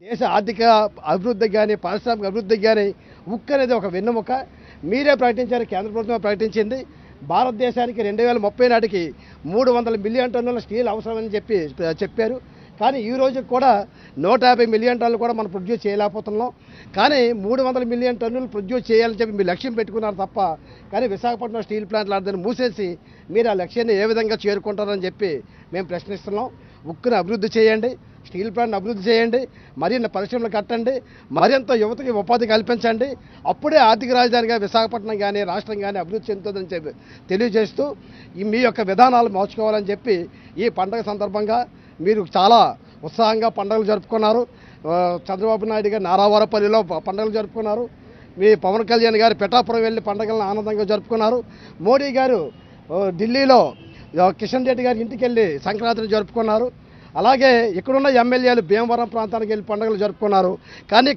దేశ ఆర్థిక అభివృద్ధికి కానీ పారిశ్రామిక అభివృద్ధికి కానీ ఉక్కు అనేది ఒక వెన్నెముక. మీరే ప్రకటించారు, కేంద్ర ప్రభుత్వం ప్రకటించింది. భారతదేశానికి 2030 నాటికి 300 మిలియన్ టన్నుల స్టీల్ అవసరమని చెప్పారు. కానీ ఈ రోజు కూడా 150 మిలియన్ టన్నులు కూడా మనం ప్రొడ్యూస్ చేయలేకపోతున్నాం. కానీ 300 మిలియన్ టన్నులు ప్రొడ్యూస్ చేయాలని చెప్పి మీరు లక్ష్యం పెట్టుకున్నారు తప్ప, కానీ విశాఖపట్నం స్టీల్ ప్లాంట్ లాంటిదని మూసేసి మీరు ఆ లక్ష్యాన్ని ఏ విధంగా చేరుకుంటారని చెప్పి మేము ప్రశ్నిస్తున్నాం. ఉక్కును అభివృద్ధి చేయండి, స్టీల్ ప్లాంట్ని అభివృద్ధి చేయండి, మరిన్ని పరిశ్రమలు కట్టండి, మరింత యువతకి ఉపాధి కల్పించండి. అప్పుడే ఆర్థిక రాజధానిగా విశాఖపట్నం కానీ రాష్ట్రం కానీ అభివృద్ధి చెందుతుందని చెప్పి తెలియజేస్తూ మీ యొక్క విధానాలు మార్చుకోవాలని చెప్పి ఈ పండుగ సందర్భంగా మీరు చాలా ఉత్సాహంగా పండుగలు జరుపుకున్నారు. చంద్రబాబు నాయుడు గారు నారావారపల్లిలో పండుగలు జరుపుకున్నారు. మీ పవన్ కళ్యాణ్ గారు పిఠాపురం వెళ్ళి పండుగలను ఆనందంగా జరుపుకున్నారు. మోడీ గారు ఢిల్లీలో కిషన్ రెడ్డి గారి ఇంటికి వెళ్ళి సంక్రాంతిని జరుపుకున్నారు. అలాగే ఇక్కడున్న ఎమ్మెల్యేలు భీమవరం ప్రాంతానికి వెళ్ళి పండుగలు జరుపుకున్నారు. కానీ